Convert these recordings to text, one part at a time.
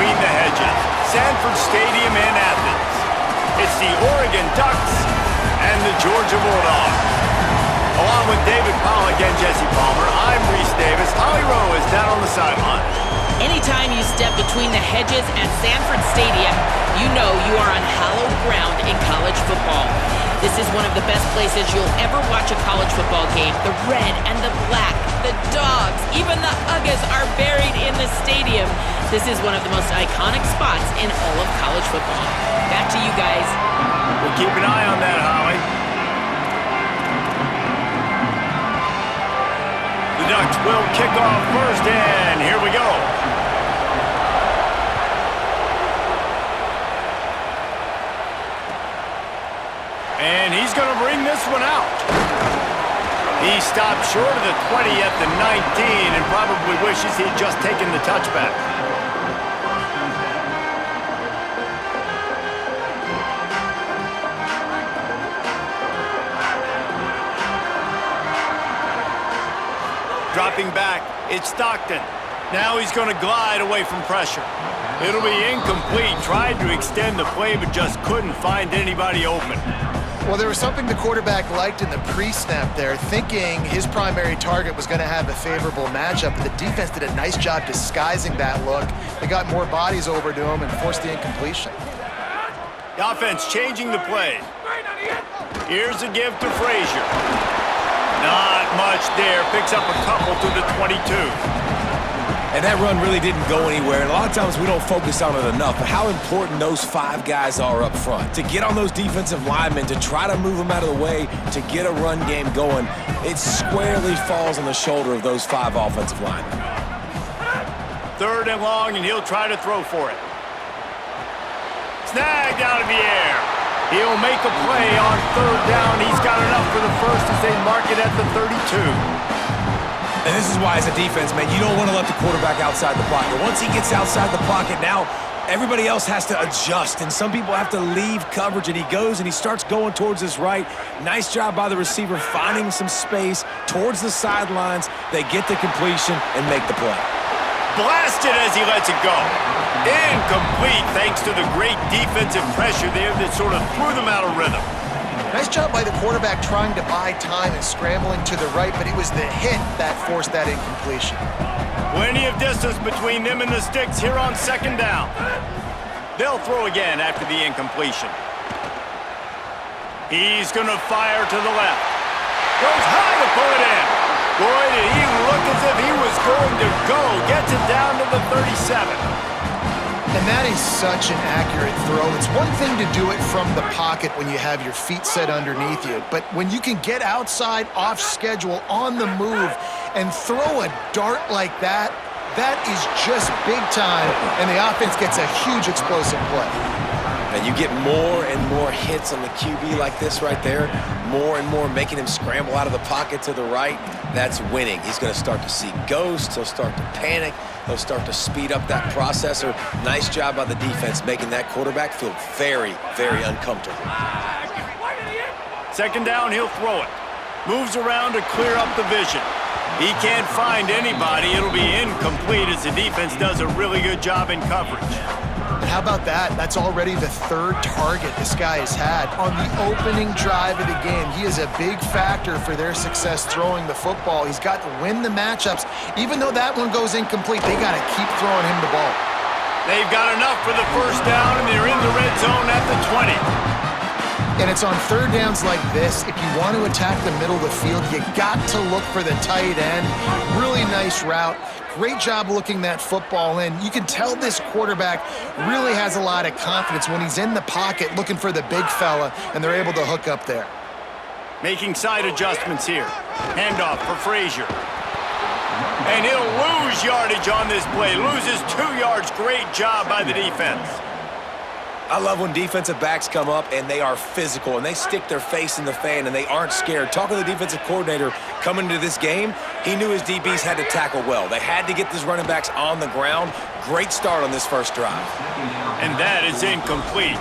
between the hedges. Sanford Stadium in Athens. It's the Oregon Ducks and the Georgia Bulldogs. Along with David Pollack and Jesse Palmer, I'm Reese Davis. Holly Rowe is down on the sideline. Anytime you step between the hedges at Sanford Stadium, you know you are on hallowed ground in college football. This is one of the best places you'll ever watch a college football game. The red and the black, the dogs, even the Uggas are buried in the stadium. This is one of the most iconic spots in all of college football. Back to you guys. We'll keep an eye on that, Holly. The Ducks will kick off first, and here we go. And he's going to bring this one out. He stopped short of the 20 at the 19 and probably wishes he had just taken the touchback. Dropping back, it's Stockton. Now he's going to glide away from pressure. It'll be incomplete. Tried to extend the play, but just couldn't find anybody open. Well, there was something the quarterback liked in the pre-snap there, thinking his primary target was going to have a favorable matchup, but the defense did a nice job disguising that look. They got more bodies over to him and forced the incompletion. The offense changing the play. Here's a give to Frazier. Not much there. Picks up a couple to the 22. And that run really didn't go anywhere. And a lot of times we don't focus on it enough, but how important those 5 guys are up front. To get on those defensive linemen, to try to move them out of the way, to get a run game going, it squarely falls on the shoulder of those 5 offensive linemen. 3rd and long, and he'll try to throw for it. Snagged out of the air. He'll make a play on 3rd down. He's got enough for the first as they mark it at the 32. And this is why, as a defense, man, you don't want to let the quarterback outside the pocket. Once he gets outside the pocket, now everybody else has to adjust, and some people have to leave coverage, and he goes and he starts going towards his right. Nice job by the receiver finding some space towards the sidelines. They get the completion and make the play. Blasted as he lets it go. Incomplete thanks to the great defensive pressure there that sort of threw them out of rhythm. Nice job by the quarterback trying to buy time and scrambling to the right, but it was the hit that forced that incompletion. Plenty of distance between them and the sticks here on 2nd down. They'll throw again after the incompletion. He's going to fire to the left. Goes high to pull it in. Boy, did he look as if he was going to go. Gets it down to the 37. And that is such an accurate throw. It's one thing to do it from the pocket when you have your feet set underneath you, but when you can get outside, off schedule, on the move, and throw a dart like that, that is just big time, and the offense gets a huge explosive play. And you get more and more hits on the QB like this right there, more and more making him scramble out of the pocket to the right. That's winning. He's going to start to see ghosts. He'll start to panic. He'll start to speed up that processor. Nice job by the defense making that quarterback feel very, very uncomfortable. 2nd down, he'll throw it. Moves around to clear up the vision. He can't find anybody. It'll be incomplete as the defense does a really good job in coverage. And how about that? That's already the 3rd target this guy has had on the opening drive of the game. He is a big factor for their success throwing the football. He's got to win the matchups. Even though that one goes incomplete, they got to keep throwing him the ball. They've got enough for the 1st down, and they're in the red zone at the 20. And it's on 3rd downs like this, if you want to attack the middle of the field, you got to look for the tight end. Really nice route. Great job looking that football in. You can tell this quarterback really has a lot of confidence when he's in the pocket looking for the big fella, and they're able to hook up there. Making side adjustments here. Handoff for Frazier. And he'll lose yardage on this play. Loses 2 yards. Great job by the defense. I love when defensive backs come up and they are physical and they stick their face in the fan and they aren't scared. Talking to the defensive coordinator coming into this game, he knew his DBs had to tackle well. They had to get these running backs on the ground. Great start on this 1st drive. And that is incomplete.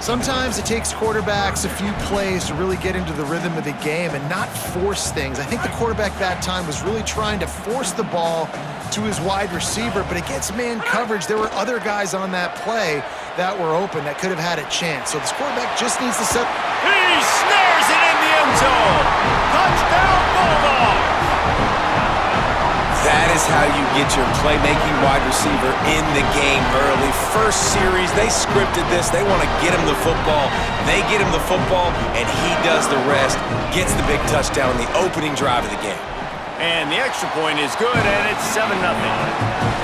Sometimes it takes quarterbacks a few plays to really get into the rhythm of the game and not force things. I think the quarterback that time was really trying to force the ball to his wide receiver, but against man coverage, there were other guys on that play that were open that could have had a chance. So this quarterback just needs to set. He snares it in the end zone. Touchdown, Bulldogs! That is how you get your playmaking wide receiver in the game early. First series, they scripted this. They want to get him the football. They get him the football, and he does the rest. Gets the big touchdown in the opening drive of the game. And the extra point is good, and it's 7-0.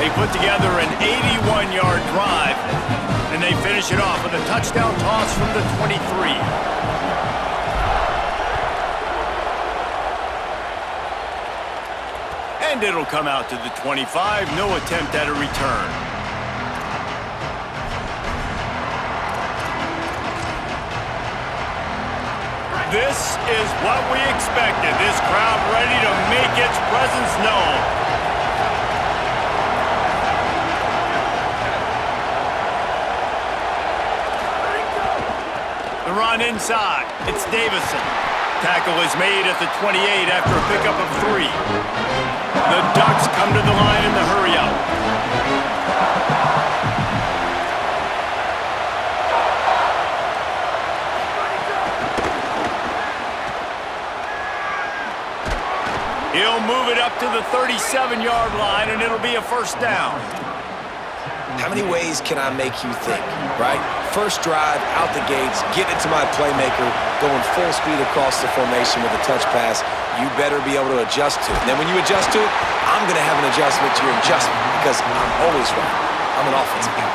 They put together an 81-yard drive, and they finish it off with a touchdown toss from the 23. And it'll come out to the 25. No attempt at a return. This is what we expected. This crowd ready to make its presence known. The run inside. It's Davison. Tackle is made at the 28 after a pickup of 3. The Ducks come to the line in the hurry-up. He'll move it up to the 37-yard line, and it'll be a first down. How many ways can I make you think, right? First drive, out the gates, get it to my playmaker, going full speed across the formation with a touch pass. You better be able to adjust to it. And then when you adjust to it, I'm going to have an adjustment to your adjustment because I'm always right. I'm an offensive guy.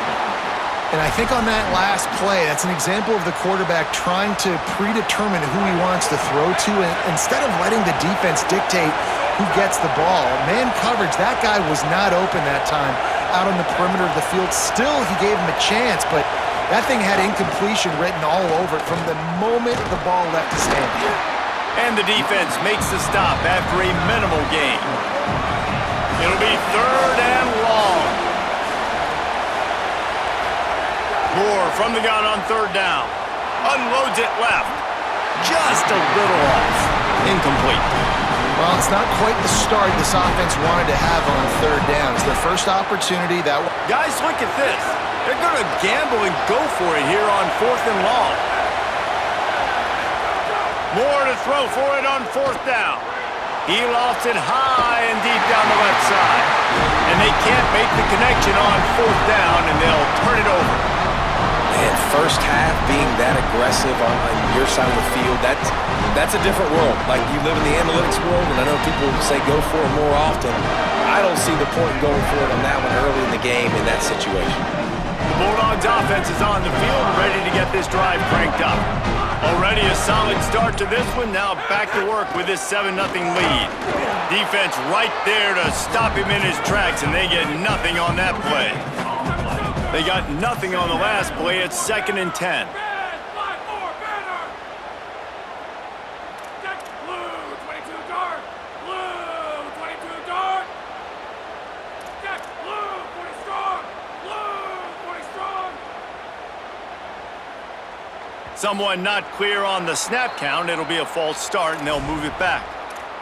And I think on that last play, that's an example of the quarterback trying to predetermine who he wants to throw to, and instead of letting the defense dictate who gets the ball. Man coverage, that guy was not open that time out on the perimeter of the field. Still, he gave him a chance, but that thing had incompletion written all over it from the moment the ball left his hand. And the defense makes the stop after a minimal gain. It'll be 3rd and long. Moore from the gun on 3rd down. Unloads it left. Just a little off. Incomplete. Well, it's not quite the start this offense wanted to have on 3rd down. It's their first opportunity. Guys, look at this. They're going to gamble and go for it here on 4th and long. Moore to throw for it on 4th down. He lofts it high and deep down the left side. And they can't make the connection on 4th down, and they'll turn it over. Man, first half being that aggressive on your side of the field, that's a different world. Like, you live in the analytics world, and I know people say go for it more often. I don't see the point in going for it on that one early in the game in that situation. The Bulldogs offense is on the field, ready to get this drive cranked up. Already a solid start to this one. Now back to work with this 7-0 lead. Defense right there to stop him in his tracks, and they get nothing on that play. They got nothing on the last play. It's 2nd and 10. Someone not clear on the snap count. It'll be a false start, and they'll move it back.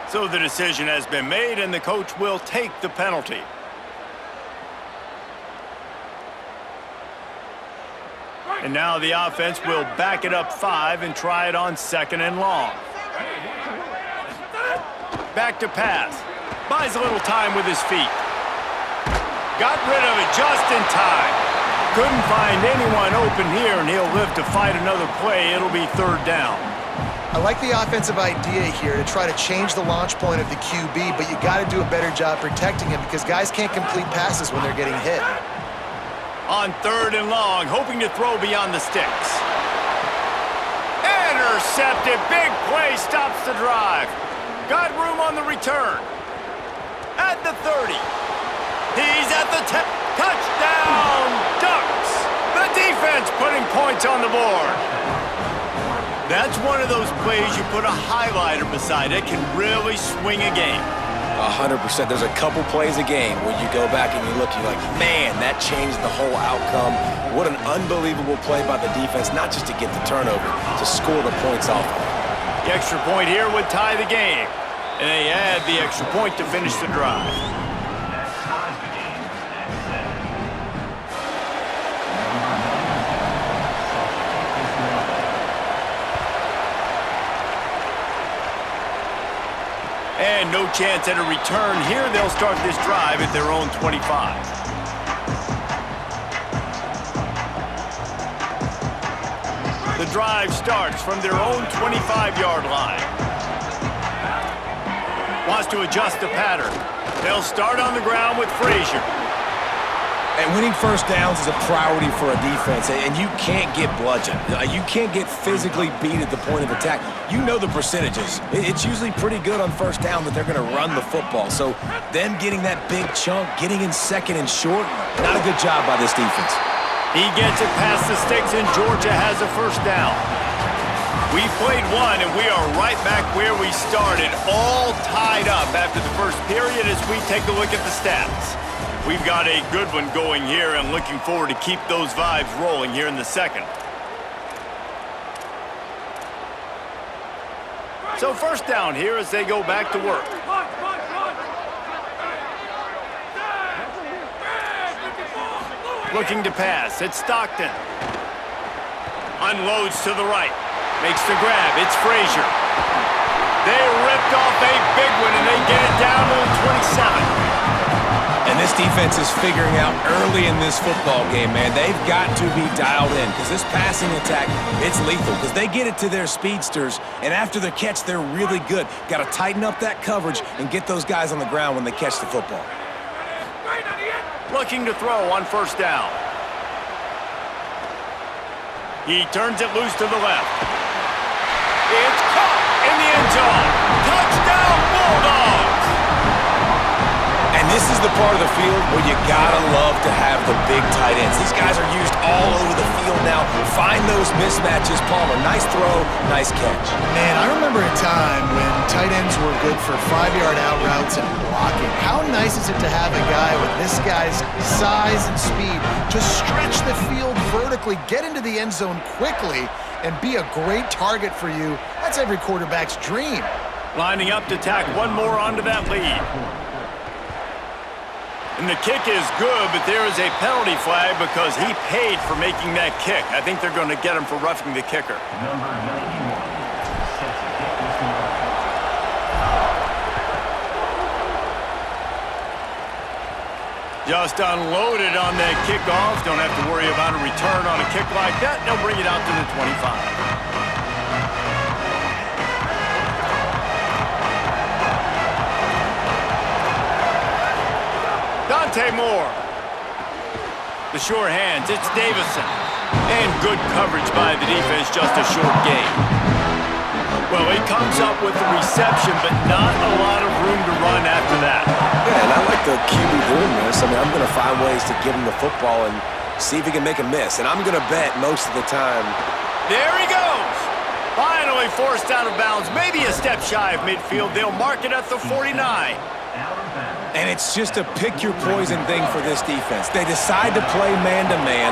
So the decision has been made, and the coach will take the penalty. And now the offense will back it up 5 and try it on 2nd and long. Back to pass. Buys a little time with his feet. Got rid of it just in time. Couldn't find anyone open here, and he'll live to fight another play. It'll be 3rd down. I like the offensive idea here to try to change the launch point of the QB, but you got to do a better job protecting him because guys can't complete passes when they're getting hit. On 3rd and long, hoping to throw beyond the sticks. Intercepted. Big play stops the drive. Got room on the return. At the 30. He's at the 10. Touchdown, Ducks! The defense putting points on the board. That's one of those plays you put a highlighter beside it, can really swing a game. 100%. There's a couple plays a game where you go back and you look, you're like, man, that changed the whole outcome. What an unbelievable play by the defense, not just to get the turnover, to score the points off of it. The extra point here would tie the game, and they add the extra point to finish the drive. And no chance at a return here. They'll start this drive at their own 25. The drive starts from their own 25-yard line. Wants to adjust the pattern. They'll start on the ground with Frazier. And winning first downs is a priority for a defense, and you can't get bludgeoned. You can't get physically beat at the point of attack. You know the percentages. It's usually pretty good on first down that they're going to run the football. So them getting that big chunk, getting in second and short, not a good job by this defense. He gets it past the sticks, and Georgia has a first down. We've played one, and we are right back where we started, all tied up after the first period as we take a look at the stats. We've got a good one going here, and looking forward to keep those vibes rolling here in the second. So first down here as they go back to work. Looking to pass. It's Stockton. Unloads to the right. Makes the grab. It's Frazier. They ripped off a big one, and they get it down to the 27. And this defense is figuring out early in this football game, man. They've got to be dialed in because this passing attack, it's lethal because they get it to their speedsters, and after the catch, they're really good. Got to tighten up that coverage and get those guys on the ground when they catch the football. Looking to throw on first down. He turns it loose to the left. It's caught in the end zone. Touchdown, Bulldogs! And this is the part of the field where you gotta love to have the big tight ends. These guys are used all over the field now. Find those mismatches, Palmer. Nice throw, nice catch. Man, I remember a time when tight ends were good for 5-yard out routes and blocking. How nice is it to have a guy with this guy's size and speed to stretch the field vertically, get into the end zone quickly, and be a great target for you? That's every quarterback's dream. Lining up to tack one more onto that lead. And the kick is good, but there is a penalty flag because he paid for making that kick. I think they're going to get him for roughing the kicker. Number 91 sets a kick this morning. Just unloaded on that kickoff. Don't have to worry about a return on a kick like that. They'll bring it out to the 25. Dante Moore. The sure hands, it's Davison. And good coverage by the defense, just a short gain. Well, he comes up with the reception, but not a lot of room to run after that. Yeah, and I like the QB doing this. I mean, I'm going to find ways to give him the football and see if he can make a miss. And I'm going to bet most of the time. There he goes. Finally forced out of bounds, maybe a step shy of midfield. They'll mark it at the 49. And it's just a pick-your-poison thing for this defense. They decide to play man-to-man,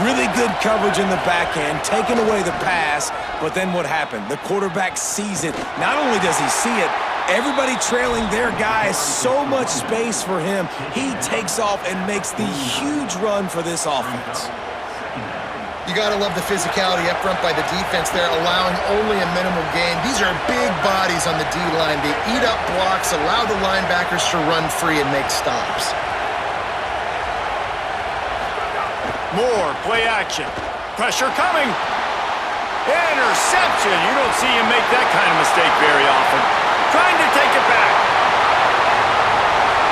really good coverage in the back end, taking away the pass, but then what happened? The quarterback sees it. Not only does he see it, everybody trailing their guy, so much space for him. He takes off and makes the huge run for this offense. You got to love the physicality up front by the defense there, allowing only a minimal gain. These are big bodies on the D-line. They eat up blocks, allow the linebackers to run free and make stops. Moore, play action. Pressure coming. Interception. You don't see him make that kind of mistake very often. Trying to take it back.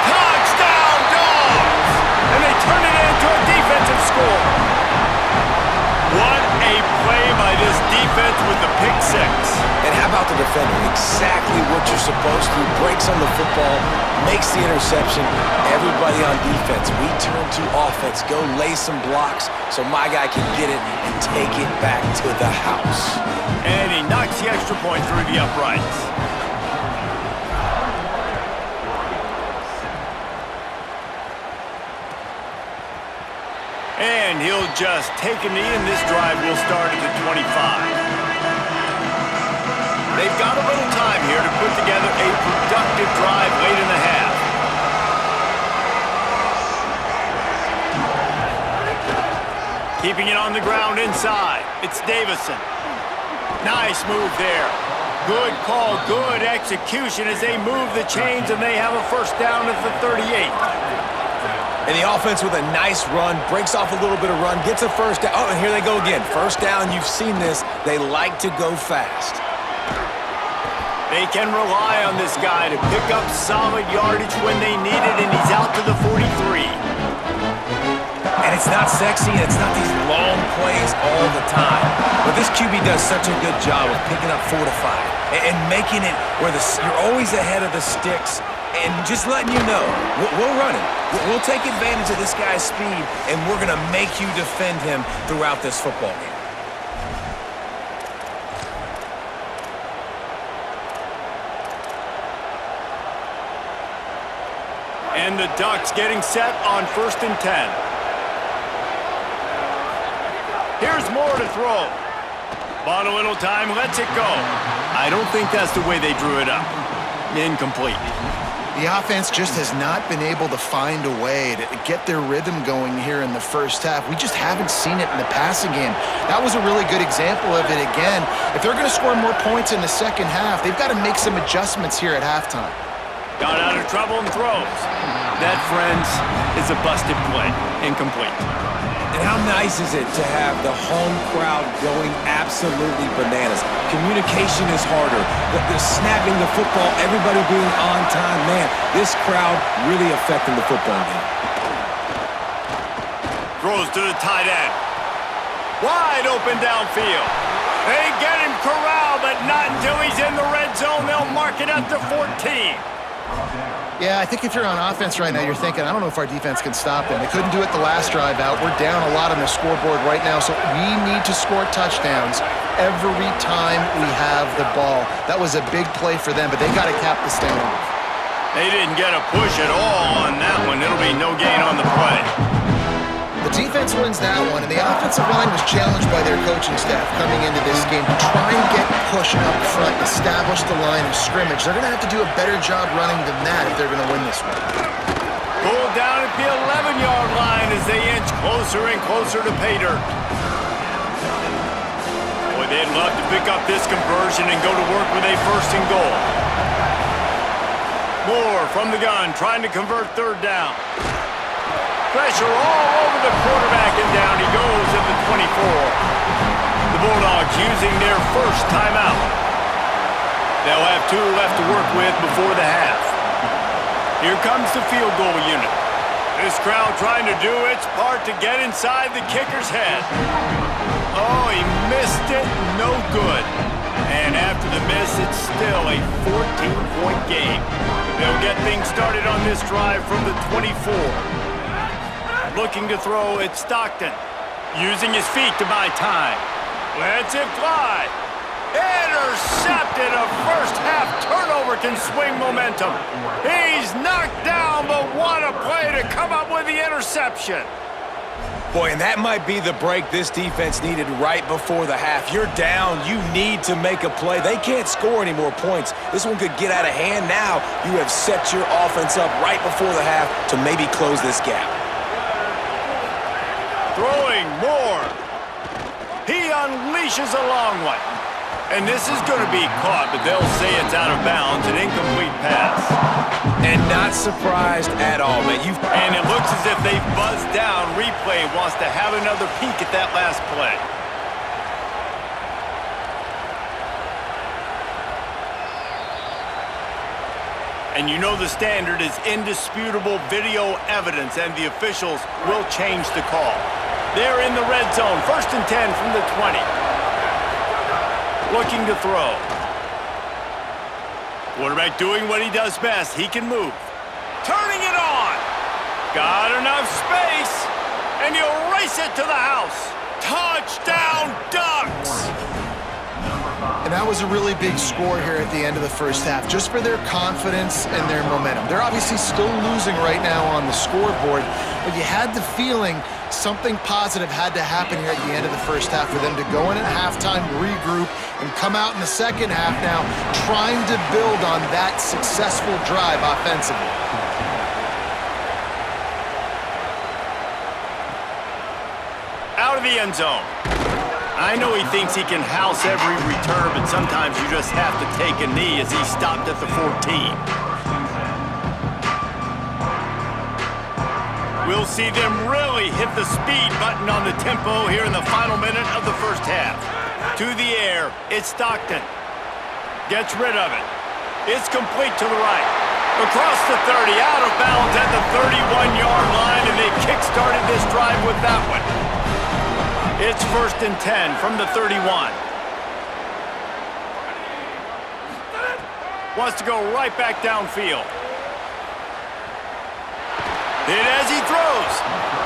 Touchdown, Dogs! And they turn it into a defensive score. What a play by this defense with the pick six. And how about the defender? Exactly what you're supposed to. Breaks on the football, makes the interception. Everybody on defense, we turn to offense. Go lay some blocks so my guy can get it and take it back to the house. And he knocks the extra point through the uprights. And he'll just take a knee, and this drive will start at the 25. They've got a little time here to put together a productive drive late in the half. Keeping it on the ground inside. It's Davison. Nice move there. Good call, good execution as they move the chains and they have a first down at the 38. And the offense with a nice run, breaks off a little bit of run, gets a first down. Oh, and here they go again. First down, you've seen this. They like to go fast. They can rely on this guy to pick up solid yardage when they need it, and he's out to the 43. And it's not sexy, and it's not these long plays all the time. But this QB does such a good job of picking up 4 to 5 and making it where you're always ahead of the sticks and just letting you know, we'll run it. We'll take advantage of this guy's speed, and we're going to make you defend him throughout this football game. And the Ducks getting set on 1st and 10. Here's Moore to throw. Bought a little time, lets it go. I don't think that's the way they drew it up. Incomplete. The offense just has not been able to find a way to get their rhythm going here in the first half. We just haven't seen it in the passing game. That was a really good example of it again. If they're going to score more points in the second half, they've got to make some adjustments here at halftime. Got out of trouble and throws. That, friends, is a busted play. Incomplete. And how nice is it to have the home crowd going absolutely bananas? Communication is harder. The snapping the football, everybody being on time. Man, this crowd really affecting the football game. Throws to the tight end. Wide open downfield. They get him corralled, but not until he's in the red zone. They'll mark it at the 14. Yeah, I think if you're on offense right now, you're thinking, I don't know if our defense can stop them. They couldn't do it the last drive out. We're down a lot on the scoreboard right now, so we need to score touchdowns every time we have the ball. That was a big play for them, but they got to cap the standoff. They didn't get a push at all on that one. It'll be no gain on the play. The defense wins that one, and the offensive line was challenged by their coaching staff coming into this game to try and get push up front, establish the line of scrimmage. They're going to have to do a better job running than that if they're going to win this one. Pulled down at the 11-yard line as they inch closer and closer to pay dirt. Boy, they'd love to pick up this conversion and go to work with a 1st and goal. Moore from the gun, trying to convert 3rd down. Pressure all over the quarterback, and down he goes at the 24. The Bulldogs using their first timeout. They'll have 2 left to work with before the half. Here comes the field goal unit. This crowd trying to do its part to get inside the kicker's head. Oh, he missed it. No good. And after the miss, it's still a 14-point game. They'll get things started on this drive from the 24. Looking to throw, it's Stockton. Using his feet to buy time. Lets it fly. Intercepted. A first-half turnover can swing momentum. He's knocked down, but what a play to come up with the interception. Boy, and that might be the break this defense needed right before the half. You're down. You need to make a play. They can't score any more points. This one could get out of hand now. You have set your offense up right before the half to maybe close this gap. Throwing Moore. He unleashes a long one. And this is going to be caught, but they'll say it's out of bounds, an incomplete pass. And not surprised at all, man. And it looks as if they've buzzed down. Replay wants to have another peek at that last play. And you know the standard is indisputable video evidence, and the officials will change the call. They're in the red zone, 1st and 10 from the 20. Looking to throw. Quarterback doing what he does best. He can move. Turning it on. Got enough space. And he'll race it to the house. Touchdown, Ducks! And that was a really big score here at the end of the first half, just for their confidence and their momentum. They're obviously still losing right now on the scoreboard, but you had the feeling something positive had to happen here at the end of the first half for them to go in at halftime, regroup, and come out in the second half now trying to build on that successful drive offensively. Out of the end zone. I know he thinks he can house every return, but sometimes you just have to take a knee as he stopped at the 14. We'll see them really hit the speed button on the tempo here in the final minute of the first half. To the air, it's Stockton. Gets rid of it. It's complete to the right. Across the 30, out of bounds at the 31-yard line, and they kick-started this drive with that one. It's 1st and 10 from the 31. Wants to go right back downfield. And as he throws,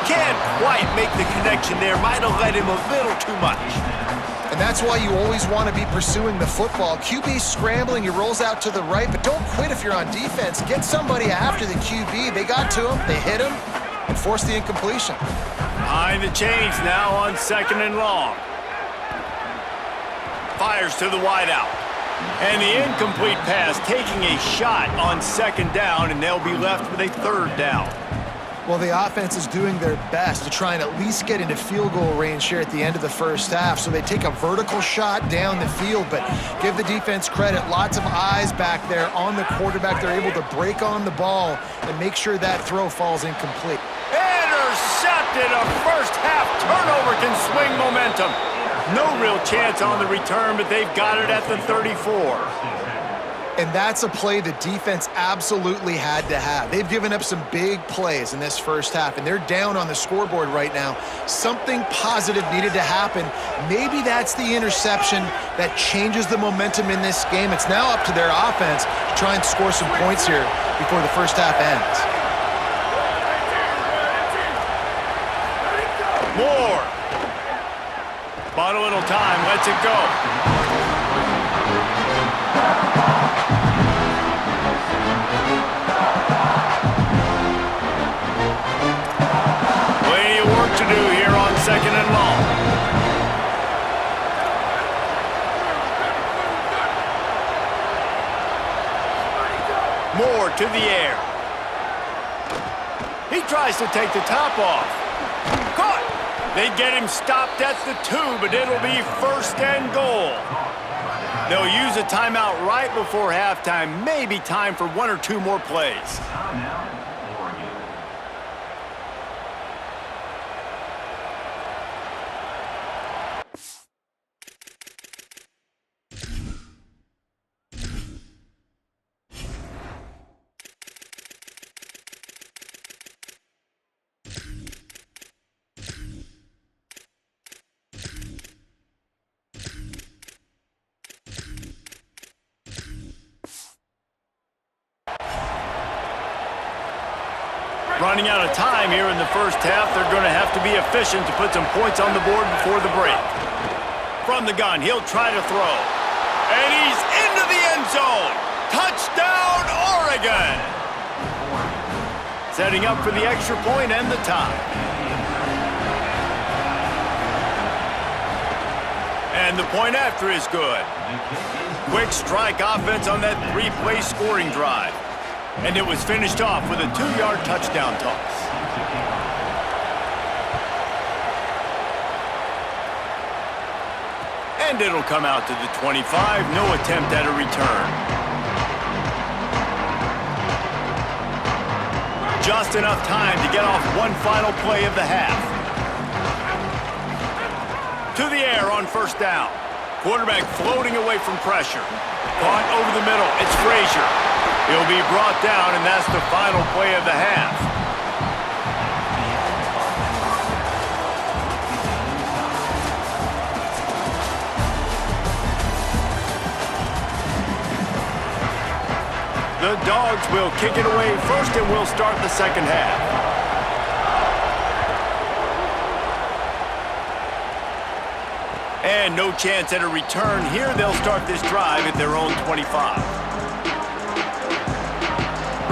can't quite make the connection there. Might have led him a little too much. And that's why you always want to be pursuing the football. QB scrambling, he rolls out to the right, but don't quit if you're on defense. Get somebody after the QB. They got to him, they hit him, and forced the incompletion. Behind the chains now on 2nd and long. Fires to the wideout. And the incomplete pass taking a shot on 2nd down, and they'll be left with a 3rd down. Well, the offense is doing their best to try and at least get into field goal range here at the end of the first half. So they take a vertical shot down the field, but give the defense credit. Lots of eyes back there on the quarterback. They're able to break on the ball and make sure that throw falls incomplete. Intercepted! A first half turnover can swing momentum. No real chance on the return, but they've got it at the 34. And that's a play the defense absolutely had to have. They've given up some big plays in this first half, and they're down on the scoreboard right now. Something positive needed to happen. Maybe that's the interception that changes the momentum in this game. It's now up to their offense to try and score some points here before the first half ends. Moore. Bought a little time, lets it go. Plenty of work to do here on 2nd and long. Moore to the air. He tries to take the top off. Caught! They get him stopped at the 2, but it'll be 1st and goal. They'll use a timeout right before halftime. Maybe time for 1 or 2 more plays. Running out of time here in the first half. They're going to have to be efficient to put some points on the board before the break. From the gun, he'll try to throw. And he's into the end zone. Touchdown, Oregon! Setting up for the extra point and the tie. And the point after is good. Quick strike offense on that 3-play scoring drive. And it was finished off with a 2-yard touchdown toss. And it'll come out to the 25. No attempt at a return. Just enough time to get off one final play of the half. To the air on 1st down. Quarterback floating away from pressure. Caught over the middle. It's Frazier. He'll be brought down, and that's the final play of the half. The Dogs will kick it away first, and we'll start the second half. And no chance at a return here. They'll start this drive at their own 25.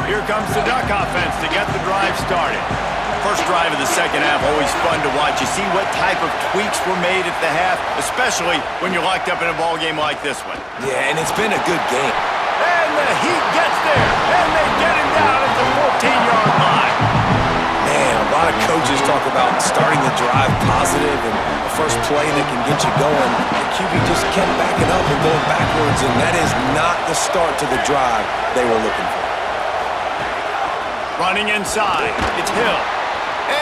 Here comes the Duck offense to get the drive started. First drive of the second half, always fun to watch. You see what type of tweaks were made at the half, especially when you're locked up in a ball game like this one. Yeah, and it's been a good game. And the Heat gets there, and they get him down at the 14-yard line. Man, a lot of coaches talk about starting the drive positive and the first play that can get you going. The QB just kept backing up and going backwards, and that is not the start to the drive they were looking for. Running inside, it's Hill.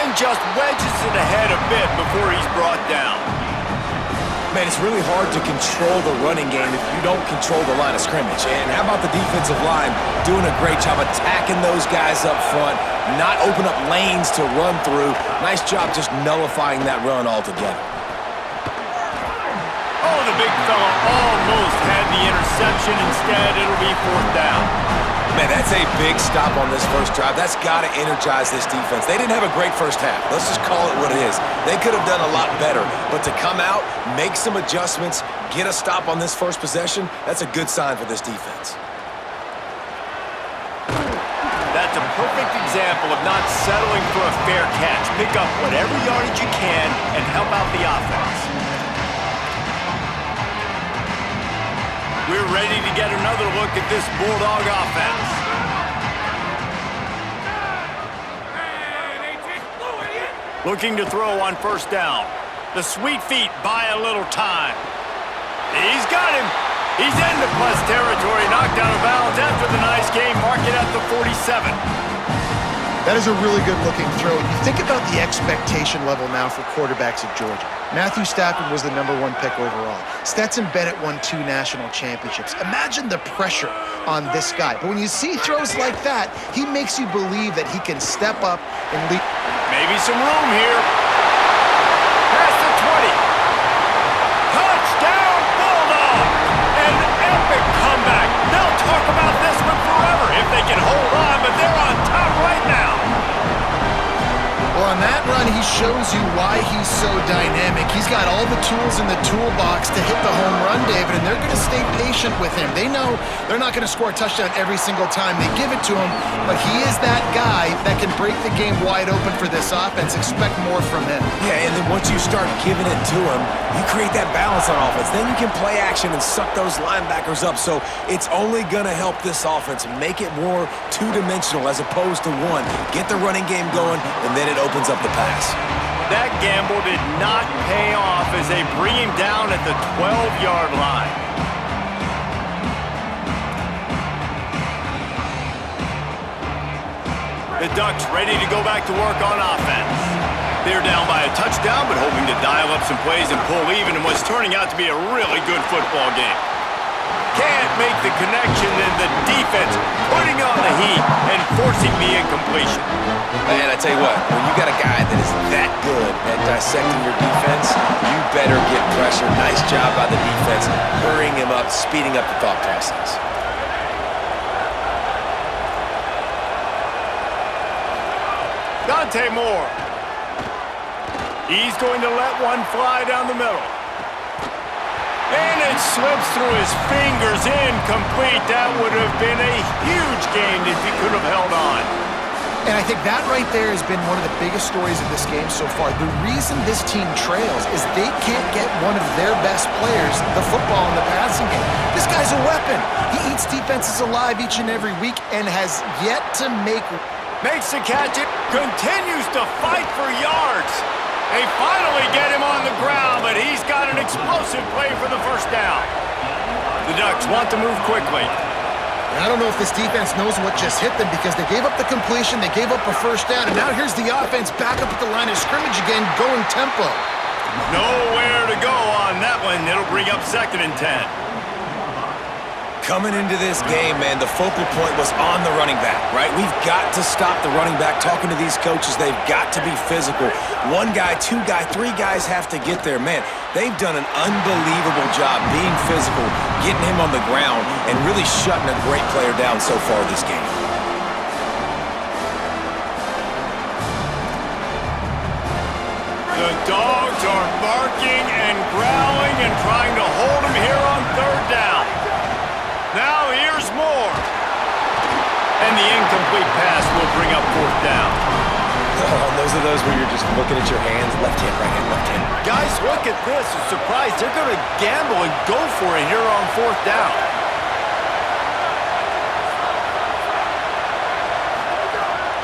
And just wedges it ahead a bit before he's brought down. Man, it's really hard to control the running game if you don't control the line of scrimmage. And how about the defensive line doing a great job attacking those guys up front, not open up lanes to run through. Nice job just nullifying that run altogether. Oh, the big fella almost had the interception. Instead, it'll be 4th down. Man, that's a big stop on this first drive. That's got to energize this defense. They didn't have a great first half. Let's just call it what it is. They could have done a lot better. But to come out, make some adjustments, get a stop on this first possession, that's a good sign for this defense. That's a perfect example of not settling for a fair catch. Pick up whatever yardage you can and help out the offense. We're ready to get another look at this Bulldog offense. Looking to throw on 1st down. The sweet feet buy a little time. He's got him. He's into plus territory, knocked out of bounds after the nice game. Mark it at the 47. That is a really good-looking throw. You think about the expectation level now for quarterbacks at Georgia. Matthew Stafford was the #1 pick overall. Stetson Bennett won 2 national championships. Imagine the pressure on this guy. But when you see throws like that, he makes you believe that he can step up and lead. Maybe some room here. Past the 20. Touchdown, Bulldog! An epic comeback. They'll talk about this one forever if they can hold on, but they're on top right now. Well, on that run, he shows you why he's so dynamic. He's got all the tools in the toolbox to hit the home run, David, and they're going to stay patient with him. They know they're not going to score a touchdown every single time they give it to him, but he is that guy that can break the game wide open for this offense. Expect more from him. Yeah, and then once you start giving it to him, you create that balance on offense. Then you can play action and suck those linebackers up. So it's only going to help this offense make it more two-dimensional as opposed to one. Get the running game going, and then it opens up the pass. That gamble did not pay off as they bring him down at the 12-yard line. The Ducks ready to go back to work on offense. They're down by a touchdown, but hoping to dial up some plays and pull even in what's turning out to be a really good football game. Can't make the connection, and the defense putting on the heat and forcing the incompletion. Man, I tell you what, when you got a guy that is that good at dissecting your defense, you better get pressure. Nice job by the defense, hurrying him up, speeding up the thought process. Dante Moore. He's going to let one fly down the middle. And it slips through his fingers, incomplete. That would have been a huge gain if he could have held on. And I think that right there has been one of the biggest stories of this game so far. The reason this team trails is they can't get one of their best players the football in the passing game. This guy's a weapon. He eats defenses alive each and every week and has yet to make... Makes the catch, it continues to fight for yards. They finally get him on the ground, but he's got an explosive play for the 1st down. The Ducks want to move quickly. I don't know if this defense knows what just hit them because they gave up the completion, they gave up a 1st down, and now here's the offense back up at the line of scrimmage again, going tempo. Nowhere to go on that one. It'll bring up 2nd and 10. Coming into this game, man, the focal point was on the running back, right? We've got to stop the running back. Talking to these coaches, they've got to be physical. 1 guy, 2 guy, 3 guys have to get there. Man, they've done an unbelievable job being physical, getting him on the ground, and really shutting a great player down so far this game. The Dogs are barking and growling and trying to hold him here on 3rd down. Now here's Moore. And the incomplete pass will bring up 4th down. Oh, those are those where you're just looking at your hands, left hand, right hand, left hand. Guys, look at this. I'm surprised they're going to gamble and go for it here on 4th down.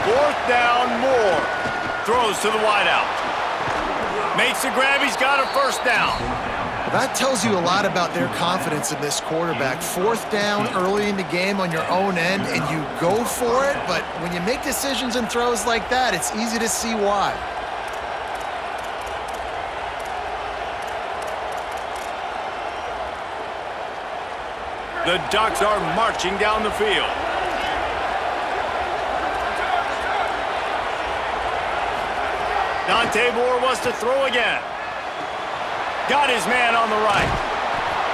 Fourth down, Moore. throws to the wideout. Makes the grab. He's got a first down. Well, that tells you a lot about their confidence in this quarterback. Fourth down early in the game on your own end, and you go for it, but when you make decisions and throws like that, it's easy to see why. The Ducks are marching down the field. Dante Moore wants to throw again. Got his man on the right.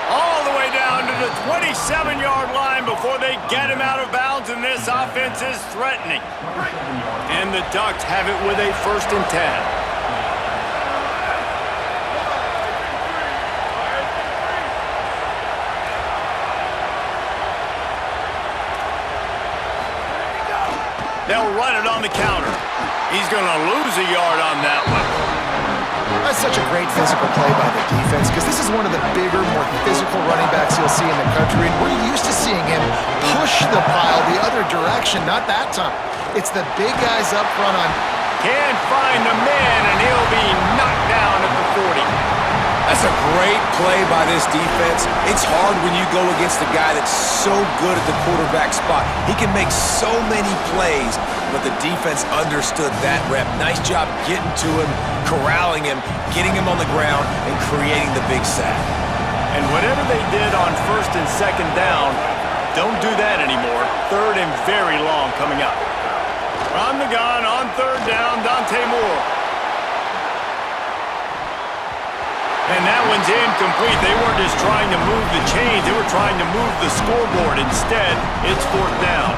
All the way down to the 27-yard line before they get him out of bounds, and this offense is threatening. And the Ducks have it with a 1st and 10. They'll run it on the counter. He's going to lose a yard on that one. That's such a great physical play by the defense because this is one of the bigger, more physical running backs you'll see in the country, and we're used to seeing him push the pile the other direction. Not that time. It's the big guys up front on. Can't find the man, and he'll be knocked down at the 40. That's a great play by this defense. It's hard when you go against a guy that's so good at the quarterback spot. He can make so many plays, but the defense understood that rep. Nice job getting to him, corralling him, getting him on the ground, and creating the big sack. And whatever they did on 1st and 2nd down, don't do that anymore. 3rd and very long coming up. On the gun, on 3rd down, Dante Moore. And that one's incomplete. They weren't just trying to move the chains. They were trying to move the scoreboard. Instead, it's 4th down.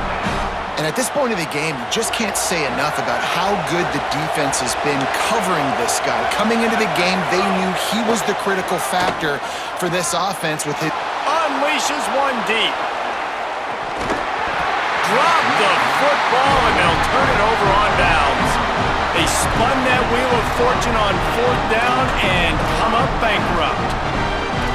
And at this point of the game, you just can't say enough about how good the defense has been covering this guy. Coming into the game, they knew he was the critical factor for this offense with his... Unleashes one deep. Drop the football, and they'll turn it over on downs. They spun that wheel of fortune on 4th down and come up bankrupt.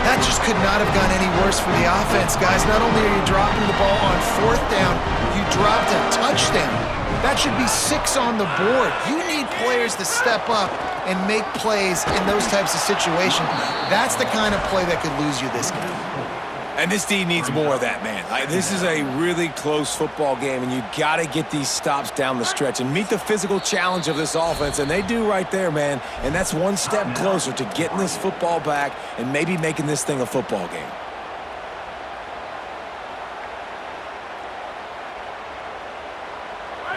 That just could not have gone any worse for the offense, guys. Not only are you dropping the ball on 4th down, you dropped a touchdown. That should be 6 on the board. You need players to step up and make plays in those types of situations. That's the kind of play that could lose you this game. And this D needs more of that, man. This is a really close football game, and you got to get these stops down the stretch and meet the physical challenge of this offense, and they do right there, man. And that's one step closer to getting this football back and maybe making this thing a football game.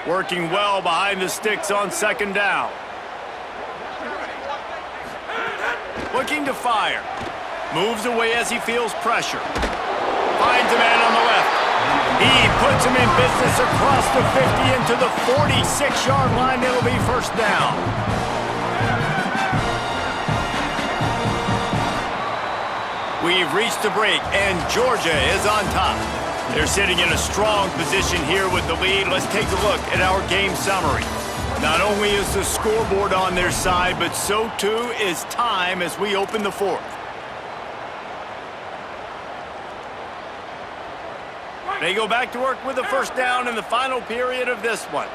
Working well behind the sticks on 2nd down. Looking to fire. Moves away as he feels pressure. Finds a man on the left. He puts him in business across the 50 into the 46-yard line. It'll be 1st down. We've reached the break, and Georgia is on top. They're sitting in a strong position here with the lead. Let's take a look at our game summary. Not only is the scoreboard on their side, but so too is time as we open the 4th. They go back to work with the 1st down in the final period of this one.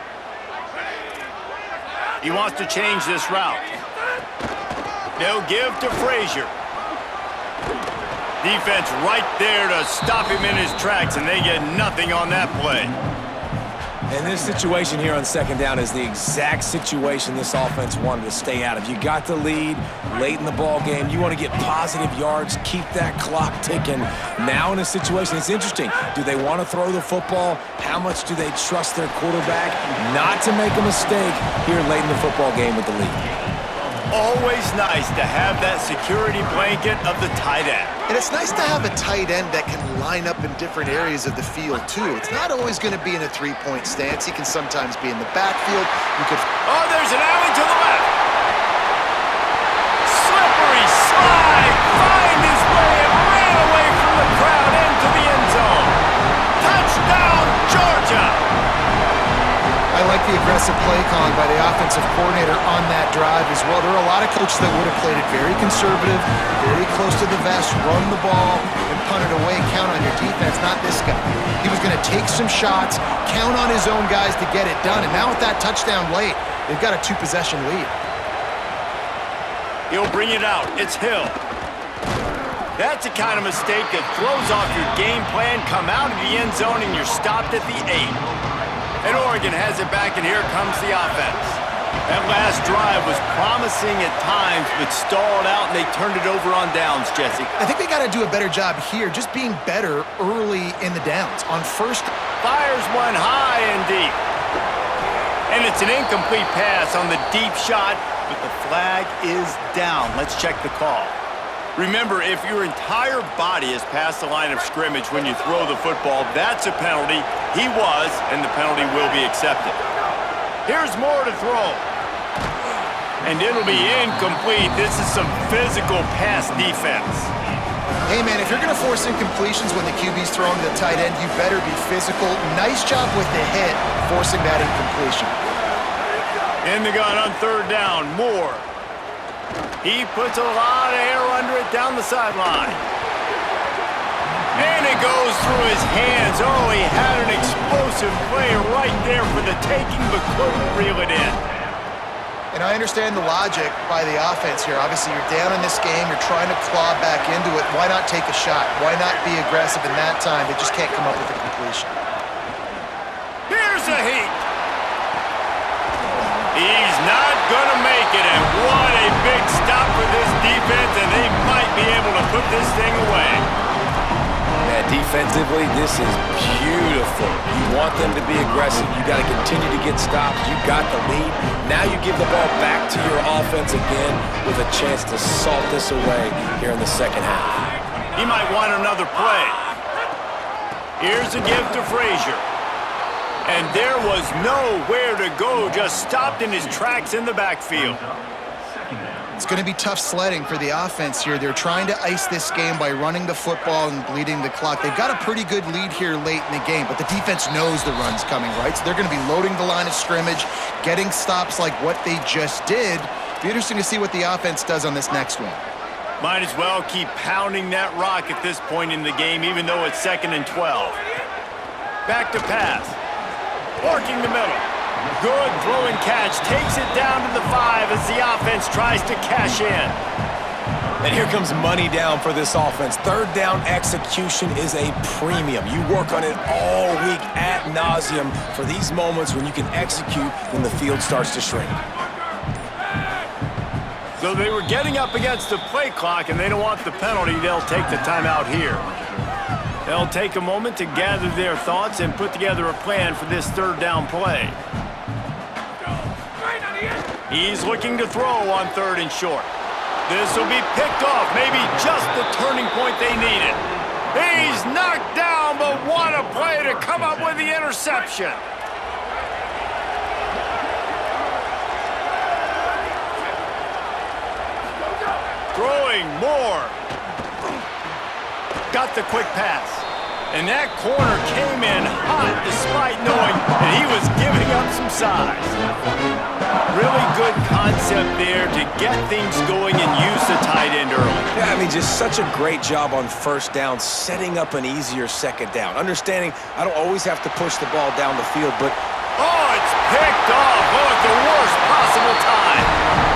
He wants to change this route. They'll give to Frazier. Defense right there to stop him in his tracks, and they get nothing on that play. And this situation here on 2nd down is the exact situation this offense wanted to stay out of. You got the lead late in the ball game. You want to get positive yards, keep that clock ticking. Now in a situation, it's interesting. Do they want to throw the football? How much do they trust their quarterback not to make a mistake here late in the football game with the lead? Always nice to have that security blanket of the tight end. And it's nice to have a tight end that can line up in different areas of the field, too. It's not always going to be in a 3-point stance. He can sometimes be in the backfield. You could... Oh, there's an alley to the left. Slippery slide. Find his way and ran away from the crowd into the end zone. Touchdown, Georgia. I like the aggressive play calling by the offensive coordinator on that drive as well. There are a lot of coaches that would have played it very conservative, very close to the vest, run the ball, and punt it away, count on your defense. Not this guy. He was going to take some shots, count on his own guys to get it done. And now with that touchdown late, They've got a 2-possession lead. He'll bring it out. It's Hill. That's the kind of mistake that throws off your game plan. Come out of the end zone and you're stopped at the 8. And Oregon has it back, and here comes the offense. That last drive was promising at times, but stalled out, and they turned it over on downs, Jesse. I think they got to do a better job here, just being better early in the downs. On first, Fires one high and deep. And it's an incomplete pass on the deep shot, but the flag is down. Let's check the call. Remember, if your entire body is past the line of scrimmage when you throw the football, that's a penalty. He was, and the penalty will be accepted. Here's more to throw. And it'll be incomplete. This is some physical pass defense. hey man, if you're going to force incompletions when the QB's throwing to the tight end, you better be physical. Nice job with the hit, forcing that incompletion. In the gun on third down, Moore. He puts a lot of air under it down the sideline. And it goes through his hands. Oh, he had an explosive play right there for the taking, but couldn't reel it in. And I understand the logic by the offense here. Obviously, you're down in this game. You're trying to claw back into it. Why not take a shot? Why not be aggressive in that time? They just can't come up with a completion. Here's a heat. He's not going to make it, and what a big stop for this defense, and they might be able to put this thing away. Man, defensively, this is beautiful. You want them to be aggressive. You got to continue to get stops. You got the lead. Now you give the ball back to your offense again with a chance to salt this away here in the second half. He might want another play. Here's a give to Frazier. And there was nowhere to go, just stopped in his tracks in the backfield. It's going to be tough sledding for the offense here. They're trying to ice this game by running the football and bleeding the clock. They've got a pretty good lead here late in the game, but the defense knows the run's coming, right? So they're going to be loading the line of scrimmage, getting stops like what they just did. Be interesting to see what the offense does on this next one. Might as well keep pounding that rock at this point in the game, even though it's 2nd and 12. Back to pass. Working the middle. Good throw and catch. Takes it down to the 5 as the offense tries to cash in. And here comes money down for this offense. Third down execution is a premium. You work on it all week ad nauseum for these moments when you can execute when the field starts to shrink. So they were getting up against the play clock, and they don't want the penalty. They'll take the timeout here. They'll take a moment to gather their thoughts and put together a plan for this third down play. He's looking to throw on 3rd and short. This will be picked off, maybe just the turning point they needed. He's knocked down, but what a play to come up with the interception. Throwing more. Got the quick pass. And that corner came in hot despite knowing that he was giving up some size. Really good concept there to get things going and use the tight end early. Yeah, I mean, just such a great job on first down, setting up an easier second down. Understanding I don't always have to push the ball down the field, but... Oh, it's picked off. Oh, at the worst possible time.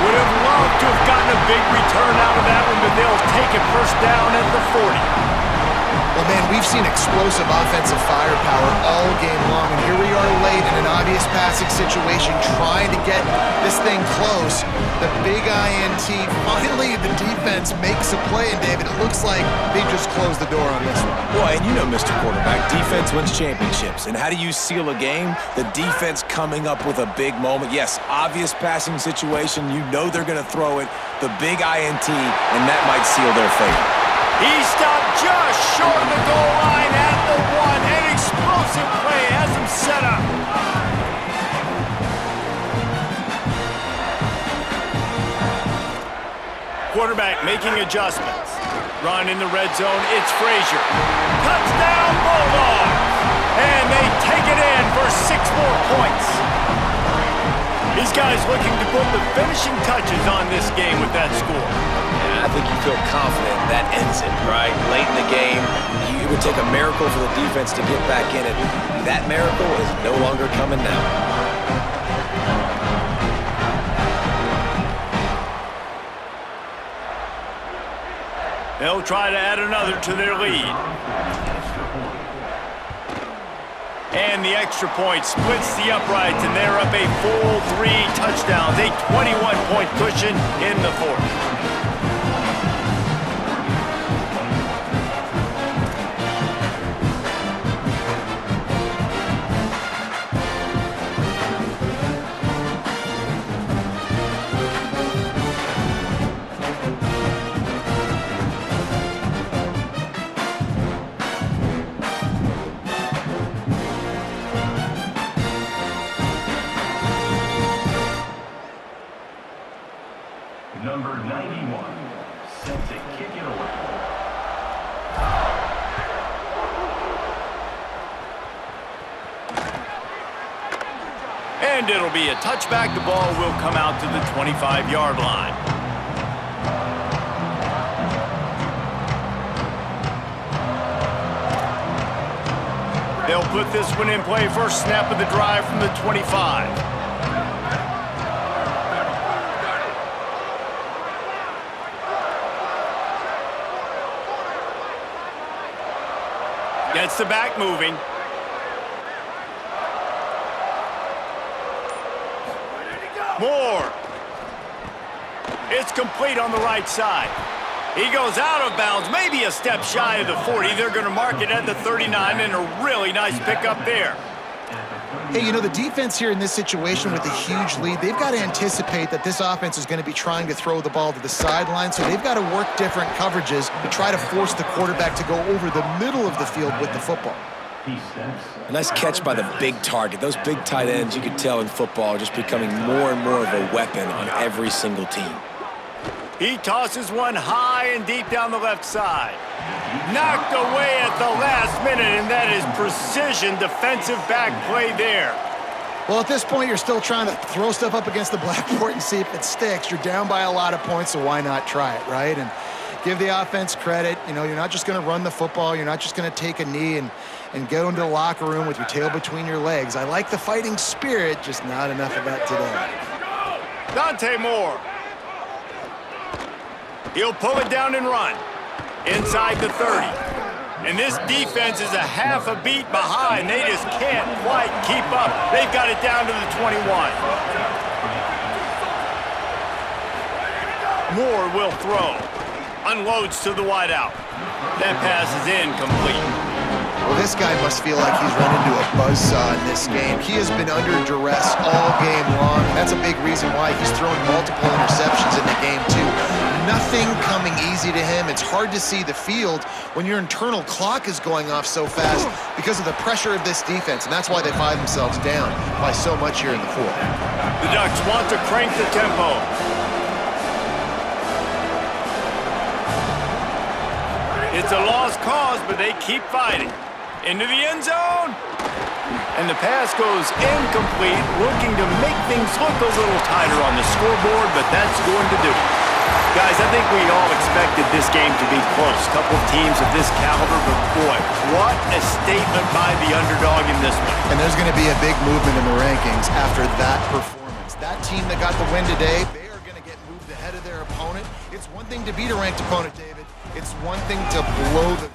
Would have loved to have gotten a big return out of that one, but they'll take it first down at the 40. Well, man, we've seen explosive offensive firepower all game long, and here we are late in an obvious passing situation trying to get this thing close. The big INT, finally the defense makes a play, and David, it looks like they just closed the door on this one. Boy, and you know, Mr. Quarterback, defense wins championships. And how do you seal a game? The defense coming up with a big moment. Yes, obvious passing situation. You know they're going to throw it. The big INT, and that might seal their fate. He stopped just short of the goal line at the 1. An explosive play has him set up. Quarterback making adjustments. Run in the red zone. It's Frazier. Touchdown Bulldogs! And they take it in for 6 more points. These guys looking to put the finishing touches on this game with that score. I think you feel confident that ends it, right? Late in the game, it would take a miracle for the defense to get back in it. That miracle is no longer coming now. They'll try to add another to their lead. And the extra point splits the uprights, and they're up a full 3 touchdowns, a 21-point cushion in the fourth. Number 91, set to kick it away. And it'll be a touchback. The ball will come out to the 25-yard line. They'll put this one in play. First snap of the drive from the 25. Gets the back moving. Moore. It's complete on the right side. He goes out of bounds, maybe a step shy of the 40. They're going to mark it at the 39, and a really nice pickup there. Hey, you know, the defense here in this situation with a huge lead, they've got to anticipate that this offense is going to be trying to throw the ball to the sideline, so they've got to work different coverages to try to force the quarterback to go over the middle of the field with the football. A nice catch by the big target. Those big tight ends, you could tell in football, are just becoming more and more of a weapon on every single team. He tosses one high and deep down the left side. Knocked away at the last minute, and that is precision defensive back play there. Well, at this point, you're still trying to throw stuff up against the blackboard and see if it sticks. You're down by a lot of points, so why not try it, right? And give the offense credit. You know, you're not just going to run the football. You're not just going to take a knee and go into the locker room with your tail between your legs. I like the fighting spirit, just not enough of that today. Dante Moore. He'll pull it down and run inside the 30. And this defense is a half a beat behind. They just can't quite keep up. They've got it down to the 21. Moore will throw. Unloads to the wideout. That pass is incomplete. Well, this guy must feel like he's run into a buzzsaw in this game. He has been under duress all game long. That's a big reason why he's thrown multiple interceptions in the game, too. Nothing coming easy to him. It's hard to see the field when your internal clock is going off so fast because of the pressure of this defense, and that's why they find themselves down by so much here in the fourth. The Ducks want to crank the tempo. It's a lost cause, but they keep fighting. Into the end zone. And the pass goes incomplete, looking to make things look a little tighter on the scoreboard, but that's going to do it. Guys, I think we all expected this game to be close. Couple of teams of this caliber, but boy, what a statement by the underdog in this one. And there's going to be a big movement in the rankings after that performance. That team that got the win today, they are going to get moved ahead of their opponent. It's one thing to beat a ranked opponent, David. It's one thing to blow the